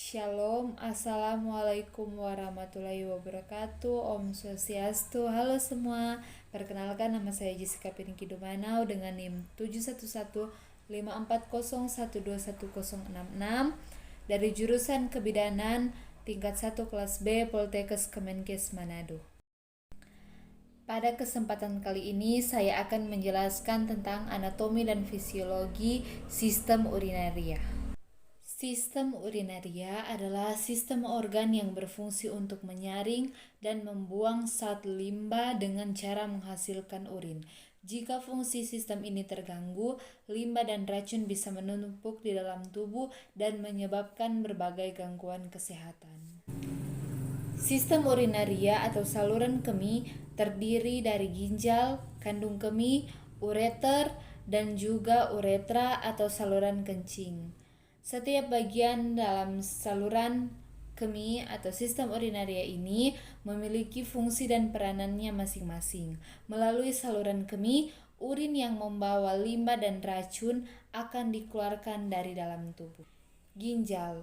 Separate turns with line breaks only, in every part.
Shalom, Assalamualaikum warahmatullahi wabarakatuh. Om Swastiastu. Halo semua, perkenalkan nama saya Jessica Piningki Dumanau dengan NIM 7115401211066 dari jurusan Kebidanan tingkat 1 kelas B Poltekkes Kemenkes Manado. Pada kesempatan kali ini saya akan menjelaskan tentang anatomi dan fisiologi sistem urinaria. Sistem urinaria adalah sistem organ yang berfungsi untuk menyaring dan membuang zat limbah dengan cara menghasilkan urin. Jika fungsi sistem ini terganggu, limbah dan racun bisa menumpuk di dalam tubuh dan menyebabkan berbagai gangguan kesehatan. Sistem urinaria atau saluran kemih terdiri dari ginjal, kandung kemih, ureter, dan juga uretra atau saluran kencing. Setiap bagian dalam saluran kemih atau sistem urinaria ini memiliki fungsi dan peranannya masing-masing. Melalui saluran kemih, urin yang membawa limbah dan racun akan dikeluarkan dari dalam tubuh. Ginjal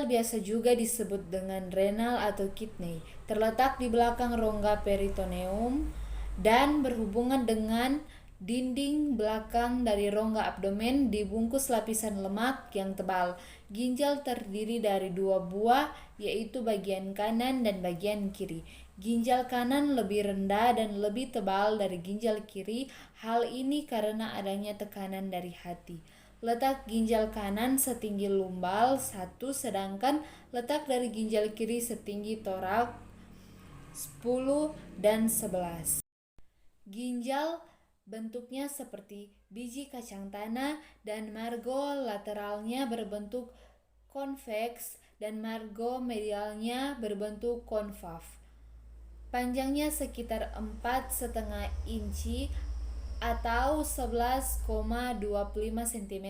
biasa juga disebut dengan renal atau kidney, terletak di belakang rongga peritoneum dan berhubungan dengan dinding belakang dari rongga abdomen dibungkus lapisan lemak yang tebal. Ginjal terdiri dari dua buah, yaitu bagian kanan dan bagian kiri. Ginjal kanan lebih rendah dan lebih tebal dari ginjal kiri. Hal ini karena adanya tekanan dari hati. Letak ginjal kanan setinggi lumbal 1, sedangkan letak dari ginjal kiri setinggi torak 10 dan 11. Ginjal bentuknya seperti biji kacang tanah dan margo lateralnya berbentuk konveks dan margo medialnya berbentuk konkav. Panjangnya sekitar 4,5 inci atau 11,25 cm,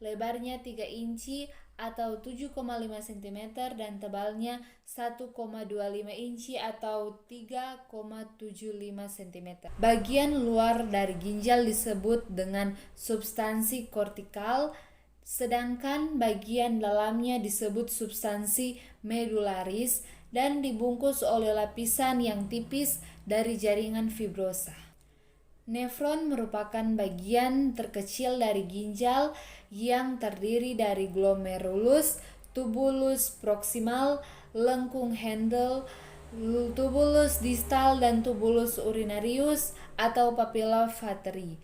lebarnya 3 inci atau 7,5 cm dan tebalnya 1,25 inci atau 3,75 cm. Bagian luar dari ginjal disebut dengan substansi kortikal, sedangkan bagian dalamnya disebut substansi medularis dan dibungkus oleh lapisan yang tipis dari jaringan fibrosa. Nefron merupakan bagian terkecil dari ginjal yang terdiri dari glomerulus, tubulus proksimal, lengkung Hendel, tubulus distal, dan tubulus urinarius atau papilla vateri.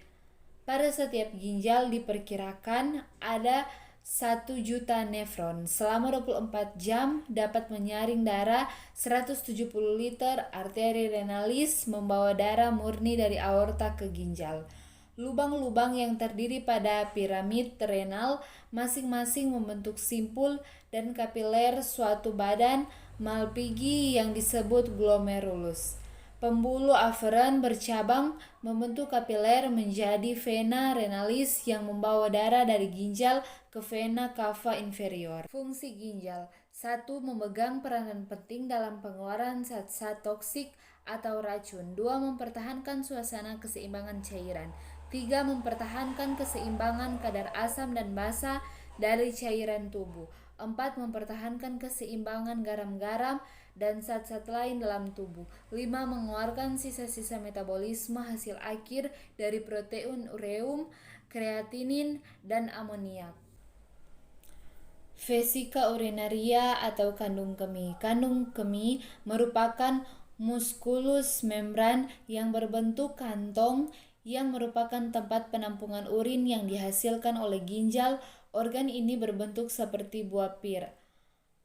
Pada setiap ginjal diperkirakan ada 1 juta nefron. Selama 24 jam dapat menyaring darah 170 liter. Arteri renalis membawa darah murni dari aorta ke ginjal. Lubang-lubang yang terdiri pada piramid renal masing-masing membentuk simpul dan kapiler suatu badan Malpighi yang disebut glomerulus. Pembuluh aferen bercabang membentuk kapiler menjadi vena renalis yang membawa darah dari ginjal ke vena cava inferior. Fungsi ginjal: 1. Memegang peranan penting dalam pengeluaran zat-zat toksik atau racun. 2. Mempertahankan suasana keseimbangan cairan. 3. Mempertahankan keseimbangan kadar asam dan basa dari cairan tubuh. 4. Mempertahankan keseimbangan garam-garam dan zat-zat lain dalam tubuh. 5. Mengeluarkan sisa-sisa metabolisme hasil akhir dari protein ureum, kreatinin, dan amoniak. Vesika urinaria atau kandung kemih. Kandung kemih merupakan muskulus membran yang berbentuk kantong yang merupakan tempat penampungan urin yang dihasilkan oleh ginjal. Organ ini berbentuk seperti buah pir.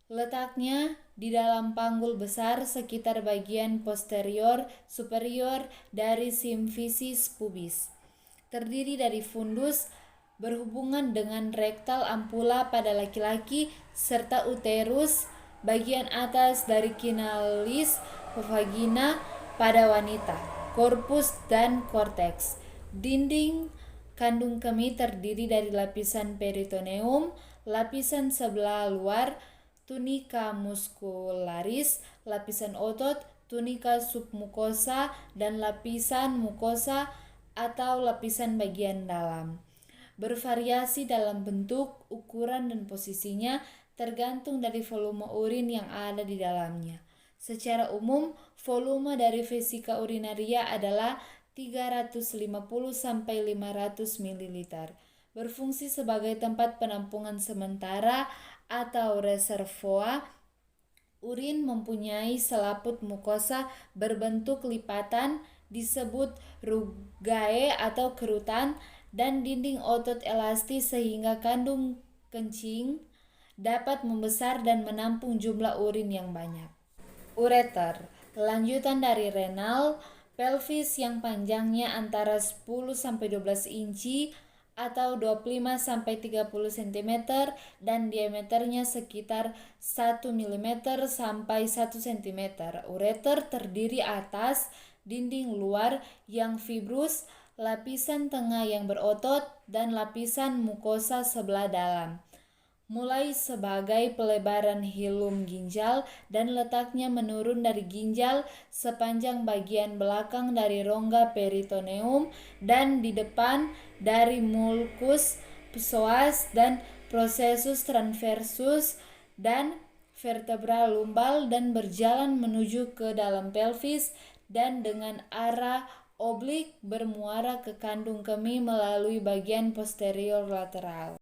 Letaknya di dalam panggul besar sekitar bagian posterior superior dari simfisis pubis. Terdiri dari fundus berhubungan dengan rektal ampula pada laki-laki serta uterus bagian atas dari kinalis vagina pada wanita, korpus dan korteks. Dinding kandung kemih terdiri dari lapisan peritoneum, lapisan sebelah luar tunika muscularis, lapisan otot, tunika submukosa, dan lapisan mukosa atau lapisan bagian dalam. Bervariasi dalam bentuk, ukuran, dan posisinya, tergantung dari volume urin yang ada di dalamnya. Secara umum, volume dari vesika urinaria adalah 350-500 ml. Berfungsi sebagai tempat penampungan sementara atau reservoir. Urin mempunyai selaput mukosa berbentuk lipatan disebut rugae atau kerutan dan dinding otot elastis sehingga kandung kencing dapat membesar dan menampung jumlah urin yang banyak. Ureter, lanjutan dari renal, pelvis yang panjangnya antara 10-12 inci atau 25-30 cm dan diameternya sekitar 1 mm sampai 1 cm. Ureter terdiri atas dinding luar yang fibrus, lapisan tengah yang berotot, dan lapisan mukosa sebelah dalam. Mulai sebagai pelebaran hilum ginjal dan letaknya menurun dari ginjal sepanjang bagian belakang dari rongga peritoneum dan di depan dari mulcus psoas dan processus transversus dan vertebra lumbal dan berjalan menuju ke dalam pelvis dan dengan arah oblik bermuara ke kandung kemih melalui bagian posterior lateral.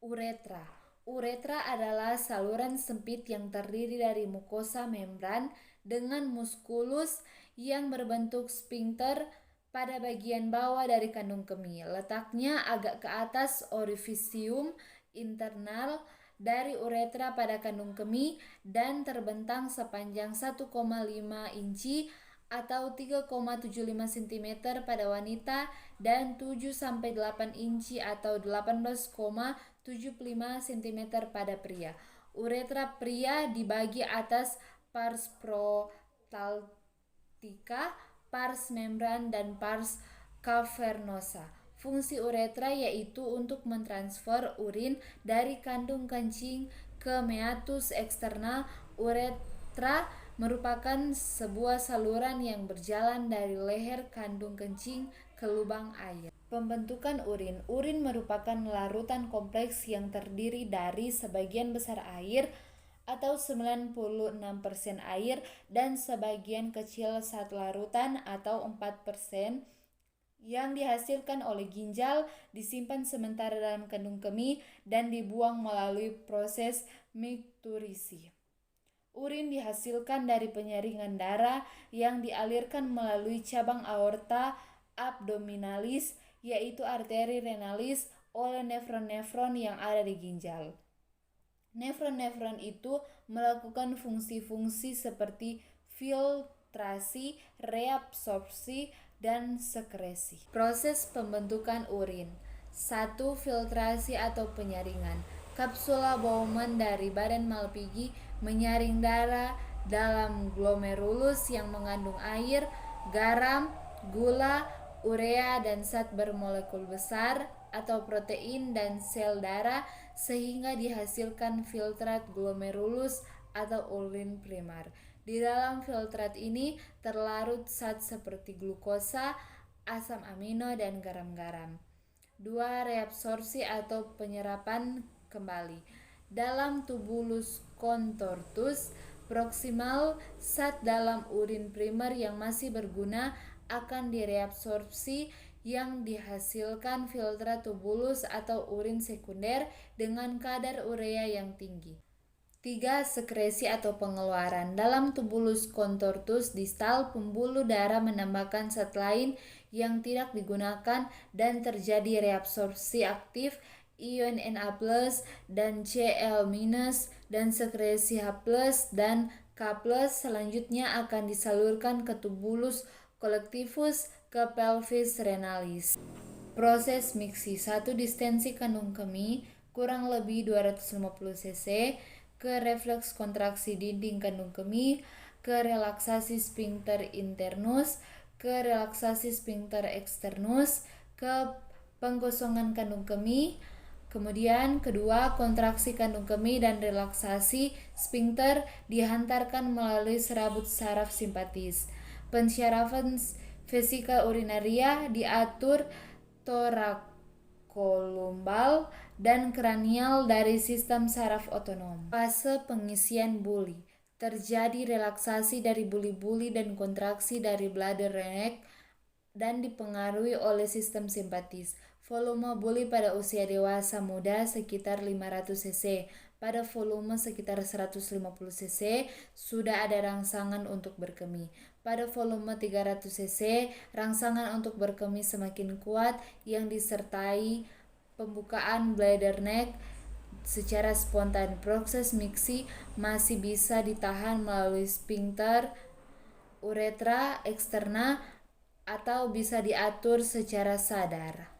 Uretra. Uretra adalah saluran sempit yang terdiri dari mukosa membran dengan muskulus yang berbentuk sphincter pada bagian bawah dari kandung kemih. Letaknya agak ke atas orifisium internal dari uretra pada kandung kemih dan terbentang sepanjang 1,5 inci atau 3,75 cm pada wanita dan 7-8 inci atau 18,75 cm pada pria. Uretra pria dibagi atas pars protaltica, pars membran, dan pars cavernosa. Fungsi uretra yaitu untuk mentransfer urin dari kandung kencing ke meatus eksternal. Uretra merupakan sebuah saluran yang berjalan dari leher kandung kencing ke lubang air. Pembentukan urin. Urin merupakan larutan kompleks yang terdiri dari sebagian besar air atau 96% air dan sebagian kecil zat larutan atau 4% yang dihasilkan oleh ginjal, disimpan sementara dalam kandung kemih dan dibuang melalui proses mikturisi. Urin dihasilkan dari penyaringan darah yang dialirkan melalui cabang aorta abdominalis, yaitu arteri renalis, oleh nefron-nefron yang ada di ginjal. Nefron-nefron itu melakukan fungsi-fungsi seperti filtrasi, reabsorpsi, dan sekresi. Proses pembentukan urin. 1. Filtrasi atau penyaringan. Kapsula Bowman dari badan Malpighi menyaring darah dalam glomerulus yang mengandung air, garam, gula, urea, dan zat bermolekul besar atau protein dan sel darah sehingga dihasilkan filtrat glomerulus atau urin primer. Di dalam filtrat ini terlarut zat seperti glukosa, asam amino, dan garam-garam. 2. Reabsorpsi atau penyerapan kembali. Dalam tubulus contortus proximal, zat dalam urin primer yang masih berguna akan direabsorpsi yang dihasilkan filtrat tubulus atau urin sekunder dengan kadar urea yang tinggi. 3. Sekresi atau pengeluaran. Dalam tubulus contortus distal, pembuluh darah menambahkan zat lain yang tidak digunakan dan terjadi reabsorpsi aktif ion Na+ dan Cl- dan sekresi H+ dan K+ selanjutnya akan disalurkan ke tubulus collectivus ke pelvis renalis. Proses miksi. 1. Distensi kandung kemih kurang lebih 250 cc, ke refleks kontraksi dinding kandung kemih, ke relaksasi sphincter internus, ke relaksasi sphincter externus, ke penggosongan kandung kemih. Kemudian kedua, kontraksi kandung kemih dan relaksasi sphincter dihantarkan melalui serabut saraf simpatis. Pensyarafan vesika urinaria diatur thorakolumbal dan kranial dari sistem saraf otonom. Fase pengisian buli. Terjadi relaksasi dari buli-buli dan kontraksi dari bladder neck dan dipengaruhi oleh sistem simpatis. Volume buli pada usia dewasa muda sekitar 500 cc. Pada volume sekitar 150 cc sudah ada rangsangan untuk berkemih. Pada volume 300 cc, rangsangan untuk berkemih semakin kuat yang disertai pembukaan bladder neck secara spontan. Proses miksi masih bisa ditahan melalui sphincter uretra eksterna atau bisa diatur secara sadar.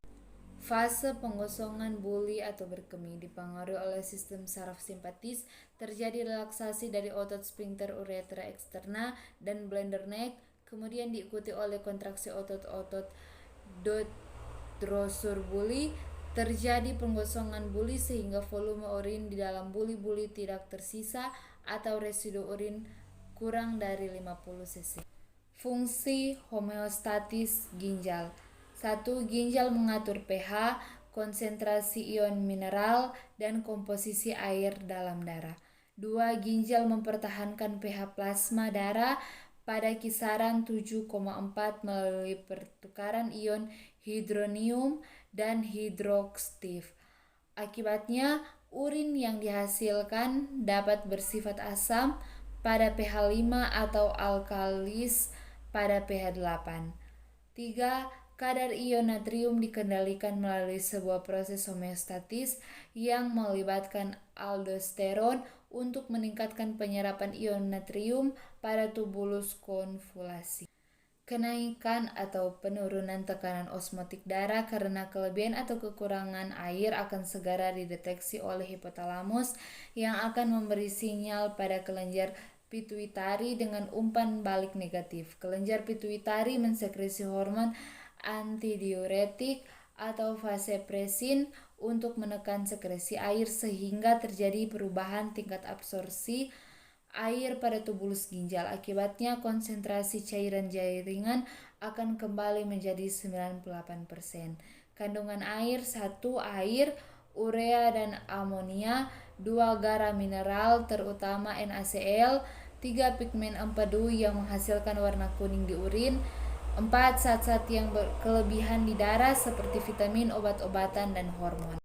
Fase penggosongan buli atau berkemih dipengaruhi oleh sistem saraf simpatis. Terjadi relaksasi dari otot sphincter uretra eksterna dan bladder neck, kemudian diikuti oleh kontraksi otot-otot drosur buli. Terjadi penggosongan buli sehingga volume urin di dalam buli-buli tidak tersisa atau residu urin kurang dari 50 cc. Fungsi homeostatis ginjal. 1. Ginjal mengatur pH, konsentrasi ion mineral, dan komposisi air dalam darah. 2. Ginjal mempertahankan pH plasma darah pada kisaran 7,4 melalui pertukaran ion hidronium dan hidroksid. Akibatnya, urin yang dihasilkan dapat bersifat asam pada pH 5 atau alkalis pada pH 8. 3. Kadar ion natrium dikendalikan melalui sebuah proses homeostatis yang melibatkan aldosteron untuk meningkatkan penyerapan ion natrium pada tubulus konvolasi. Kenaikan atau penurunan tekanan osmotik darah karena kelebihan atau kekurangan air akan segera dideteksi oleh hipotalamus yang akan memberi sinyal pada kelenjar pituitari dengan umpan balik negatif. Kelenjar pituitari mensekresi hormon antidiuretik atau vasopresin untuk menekan sekresi air sehingga terjadi perubahan tingkat absorpsi air pada tubulus ginjal. Akibatnya konsentrasi cairan jaringan akan kembali menjadi 98%. Kandungan air: 1. Air, urea dan amonia. 2. Garam mineral terutama NaCl. 3. Pigmen empedu yang menghasilkan warna kuning di urin. 4. Zat-zat yang berkelebihan di darah seperti vitamin, obat-obatan, dan hormon.